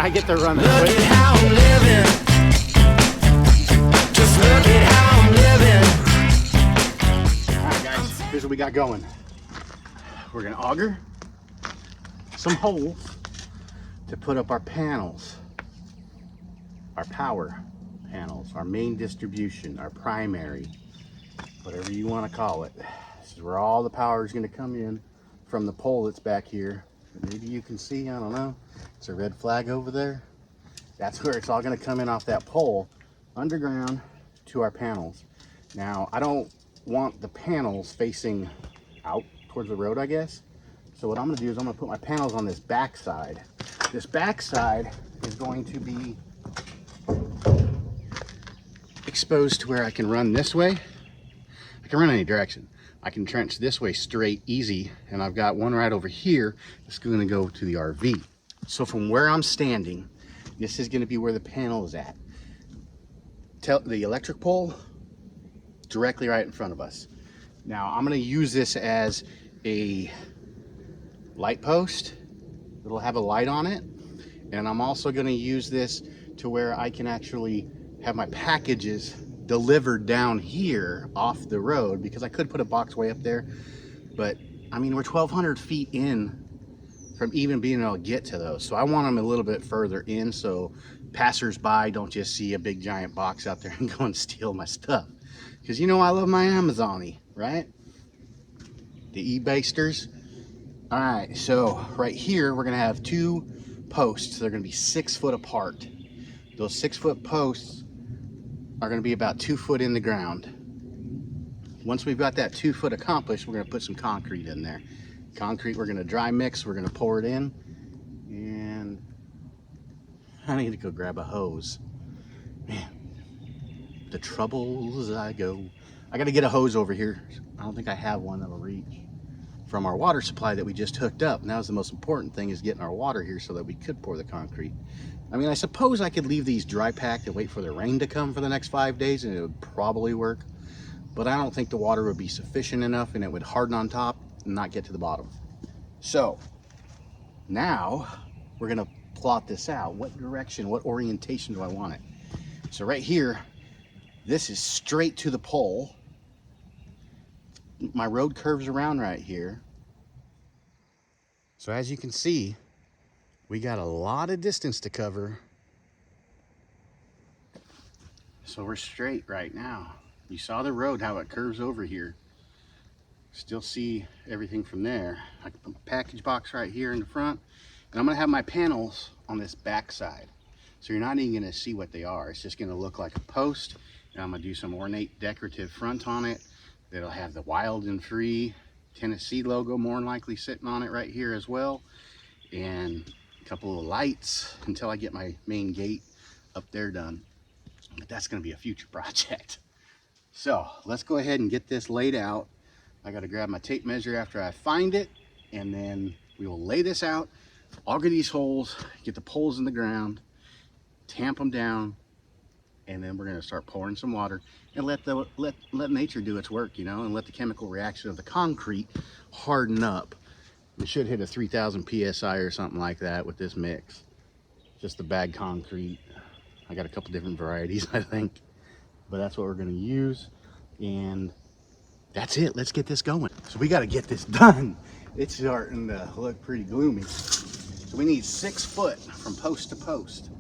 I get to run Look at how I'm living. Just look at how I'm living. All right, guys, here's what we got going. We're gonna auger some holes to put up our panels, our power panels, our main distribution, our primary, whatever you want to call it. This is where all the power is going to come in from the pole that's back here. Maybe you can see, I don't know, it's a red flag over there. That's where it's all going to come in off that pole underground to our panels. Now, I don't want the panels facing out towards the road, I guess. So what I'm going to do is I'm going to put my panels on this back side. This back side is going to be exposed to where I can run this way. I can run any direction. I can trench this way straight, easy, and I've got one right over here that's going to go to the RV. So from where I'm standing, this is going to be where the panel is at. The electric pole directly right in front of us. Now I'm going to use this as a light post. It'll have a light on it, and I'm also going to use this to where I can actually have my packages delivered down here off the road, because I could put a box way up there, but I mean, we're 1,200 feet in from even being able to get to those. So I want them a little bit further in so passers-by don't just see a big giant box out there and go and steal my stuff. Because you know I love my Amazon-y, right? The eBasters. All right, so right here we're gonna have two posts. They're gonna be 6 foot apart. Those 6 foot posts are going to be about 2 foot in the ground. Once we've got that 2 foot accomplished, we're going to put some concrete in there. Concrete, we're going to dry mix, we're going to pour it in, and I need to go grab a hose. Man, the troubles I go. I got to get a hose over here. I don't think I have one that'll reach from our water supply that we just hooked up. Now is the most important thing, is getting our water here so that we could pour the concrete. I mean, I suppose I could leave these dry packed and wait for the rain to come for the next 5 days and it would probably work. But I don't think the water would be sufficient enough and it would harden on top and not get to the bottom. So now we're gonna plot this out. What direction, what orientation do I want it? So right here, this is straight to the pole. My road curves around right here. So as you can see, we got a lot of distance to cover. So we're straight right now. You saw the road, how it curves over here. Still see everything from there. I can put a package box right here in the front, and I'm gonna have my panels on this back side. So you're not even gonna see what they are. It's just gonna look like a post, and I'm gonna do some ornate decorative front on it. That'll have the Wild and Free Tennessee logo more than likely sitting on it right here as well. And a couple of lights until I get my main gate up there done. But that's going to be a future project. So let's go ahead and get this laid out. I got to grab my tape measure after I find it, and then we will lay this out, auger these holes, get the poles in the ground, tamp them down, and then we're going to start pouring some water and let nature do its work, you know, and let the chemical reaction of the concrete harden up. We should hit a 3,000 PSI or something like that with this mix. Just the bag concrete. I got a couple different varieties, I think, but that's what we're gonna use. And that's it, let's get this going. So we gotta get this done. It's starting to look pretty gloomy. So we need 6 foot from post to post.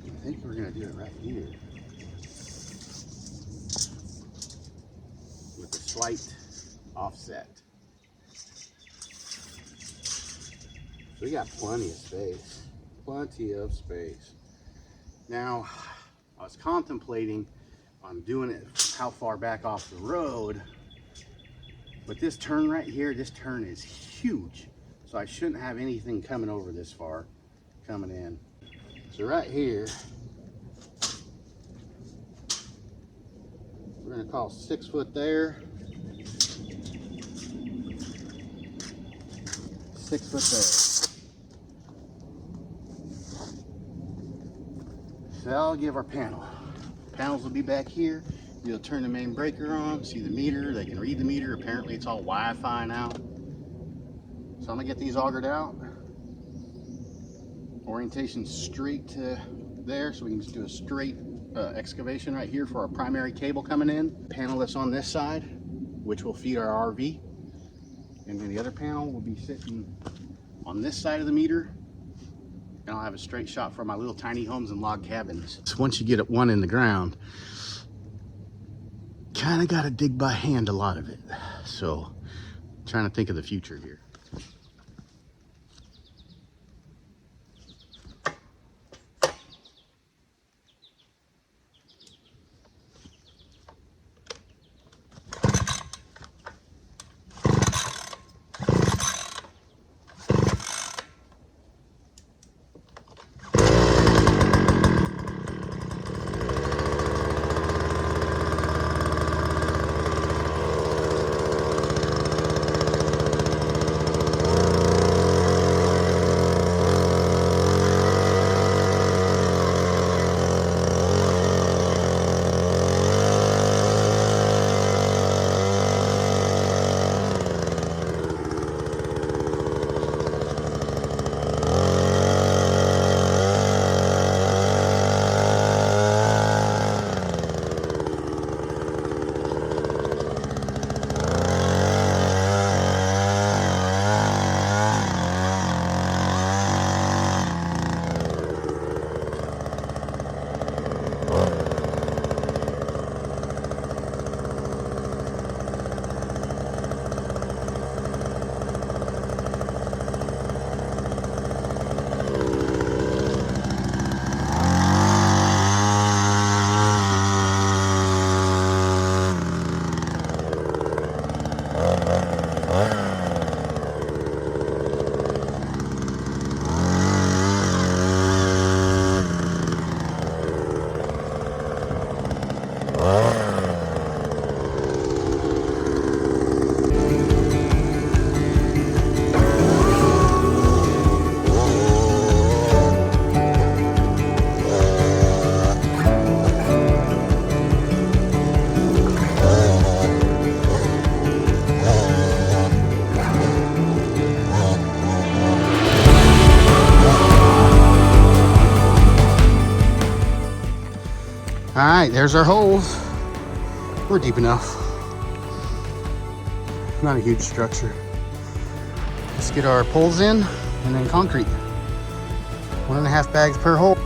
I think we're gonna do it right here. With a slight offset. We got plenty of space, plenty of space. Now, I was contemplating on doing it how far back off the road, but this turn right here, this turn is huge. So I shouldn't have anything coming over this far, coming in. So right here, we're gonna call 6 foot there, 6 foot there. So that'll give our panel. Panels will be back here. You'll turn the main breaker on, see the meter. They can read the meter. Apparently it's all Wi-Fi now. So I'm gonna get these augered out, orientation straight to there, so we can just do a straight excavation right here for our primary cable coming in. Panel that's on this side, which will feed our RV, and then the other panel will be sitting on this side of the meter, and I'll have a straight shot for my little tiny homes and log cabins. So once you get one in the ground, kind of got to dig by hand a lot of it. So trying to think of the future here. All right, there's our holes. We're deep enough. Not a huge structure. Let's get our poles in and then concrete. 1.5 bags per hole.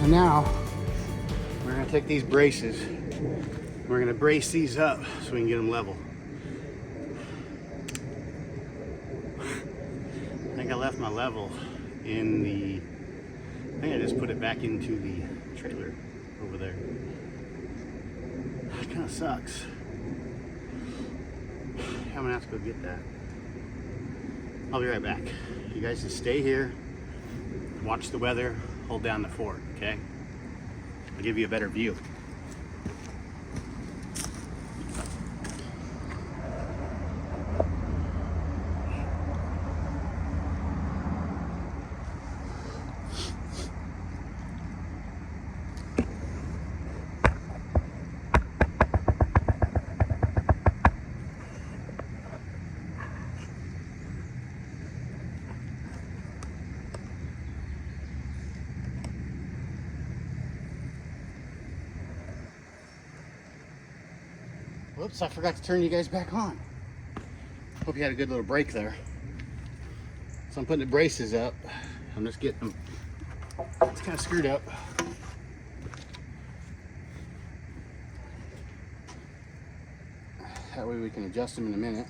So now we're gonna take these braces, we're gonna brace these up so we can get them level. I think I left my level in the, I think I just put it back into the trailer over there. That kind of sucks. I'm gonna have to go get that. I'll be right back. You guys just stay here, watch the weather, hold down the fort, okay? I'll give you a better view. Whoops, I forgot to turn you guys back on. Hope you had a good little break there. So I'm putting the braces up. I'm just getting them, it's kind of screwed up. That way we can adjust them in a minute.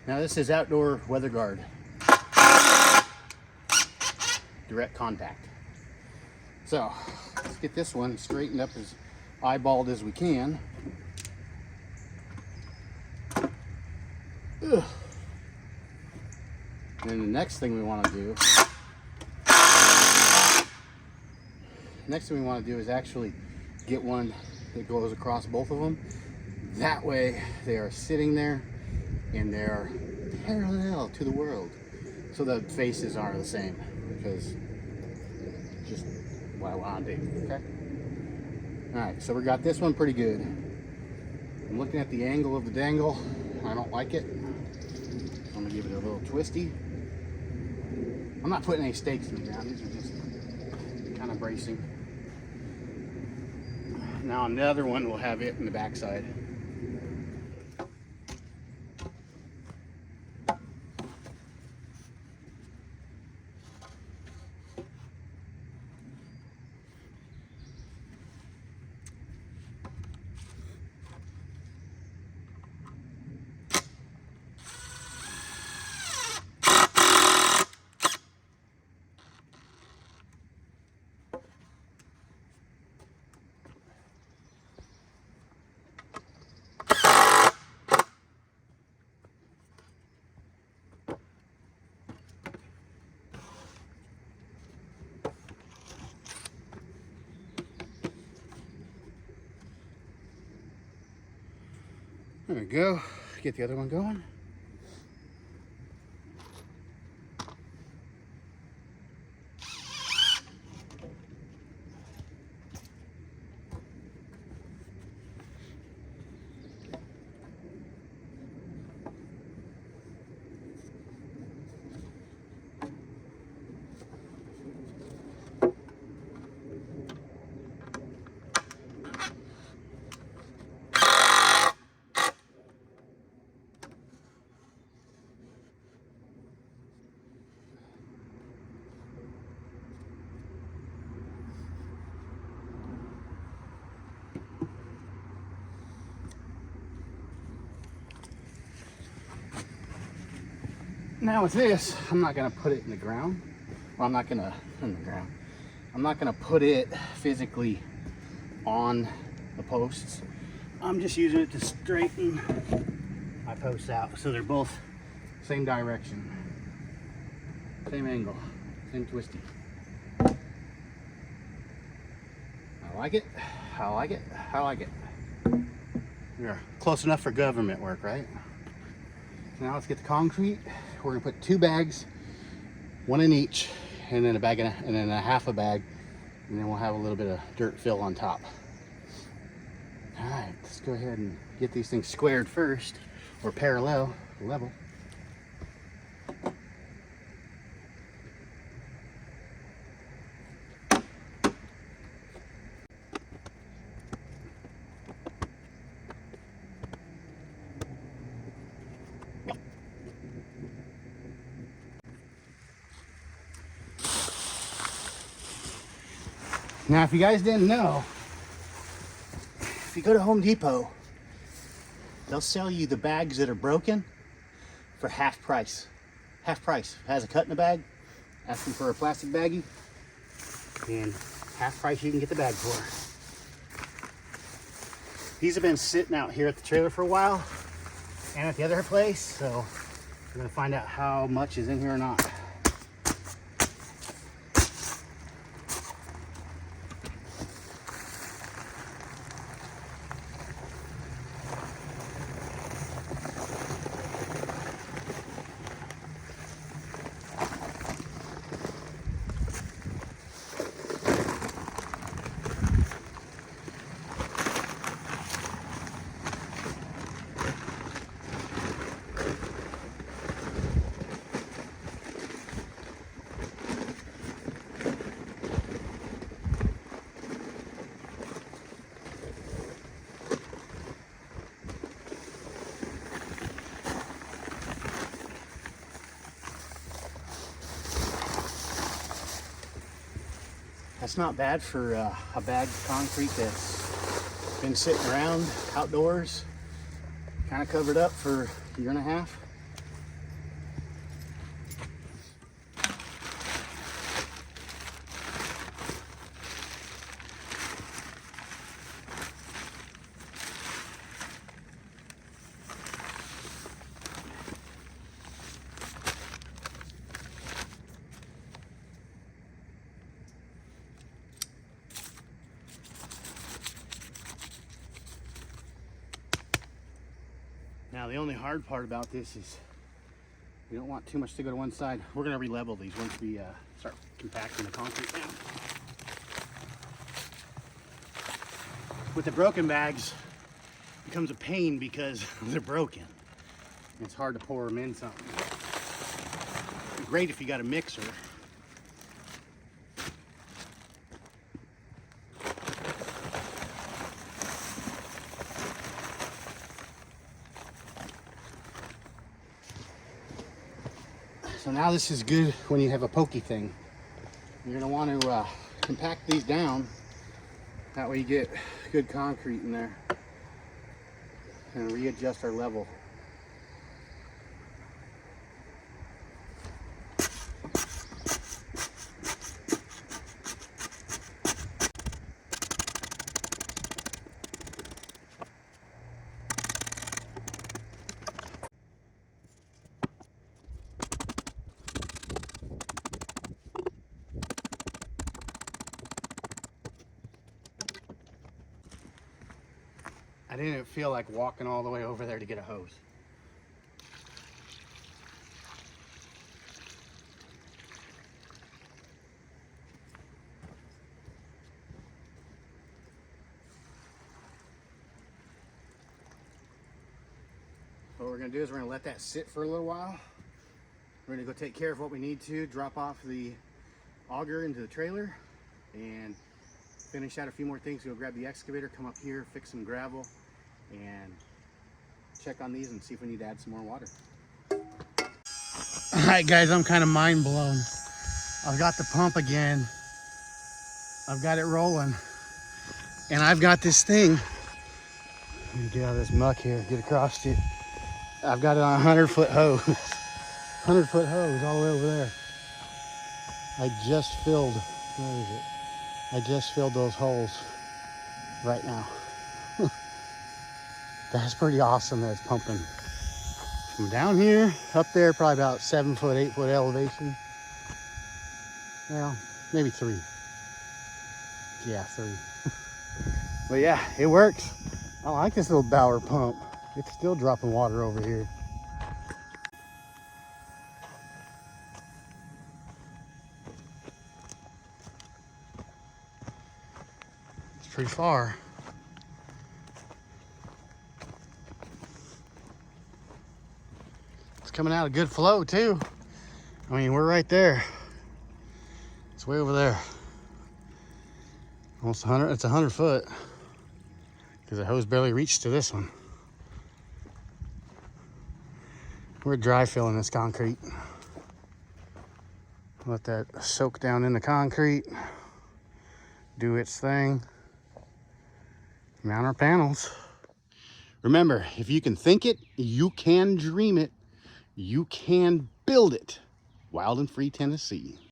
Now this is outdoor weather guard. Direct contact. So let's get this one straightened up as eyeballed as we can. Ugh. And then the next thing we want to do, is actually get one that goes across both of them. That way they are sitting there and they're parallel to the world. So the faces are the same, because just what I want to do, okay? All right, so we got this one pretty good. I'm looking at the angle of the dangle. I don't like it. I'm gonna give it a little twisty. I'm not putting any stakes in the ground. These are just kind of bracing. Now on the other one, we'll have it in the backside. There we go. Get the other one going. Now with this, I'm not gonna put it in the ground. Well, I'm not gonna put it physically on the posts. I'm just using it to straighten my posts out so they're both same direction, same angle, same twisty. I like it. I like it. I like it. Yeah, close enough for government work, right? Now let's get the concrete. We're gonna put 2 bags, one in each, and then a bag and then a half a bag, and then we'll have a little bit of dirt fill on top. All right, let's go ahead and get these things squared first, or parallel, level. Now, if you guys didn't know, if you go to Home Depot, they'll sell you the bags that are broken for half price. Half price. It has a cut in the bag. Ask them for a plastic baggie, and half price you can get the bag for. These have been sitting out here at the trailer for a while, and at the other place, so we're gonna find out how much is in here or not. That's not bad for a bagged concrete that's been sitting around outdoors, kind of covered up for a year and a half. Now the only hard part about this is we don't want too much to go to one side. We're going to re-level these once we start compacting the concrete down. With the broken bags, it becomes a pain because they're broken. And it's hard to pour them in something. Great if you got a mixer. So now this is good when you have a pokey thing. You're going to want to compact these down. That way you get good concrete in there. And readjust our level. I didn't feel like walking all the way over there to get a hose. What we're going to do is we're going to let that sit for a little while. We're going to go take care of what we need to, drop off the auger into the trailer, and finish out a few more things. Go grab the excavator, come up here, fix some gravel, and check on these and see if we need to add some more water. All right, guys, I'm kind of mind blown. I've got the pump again. I've got it rolling, and I've got this thing. Let me get out of this muck here, get across it. I've got it on a 100-foot hose. 100-foot hose all the way over there. I just filled, where is it? I just filled those holes right now. That's pretty awesome that it's pumping from down here up there, probably about 7-foot, 8-foot elevation. Well, maybe 3. Yeah, 3. But yeah, it works. I like this little Bauer pump. It's still dropping water over here. It's pretty far. It's coming out a good flow too. I mean, we're right there. It's way over there. Almost 100, it's 100 foot. Because the hose barely reached to this one. We're dry filling this concrete. Let that soak down in the concrete. Do its thing. Mount our panels. Remember, if you can think it, you can dream it. You can build it. Wild and Free, Tennessee.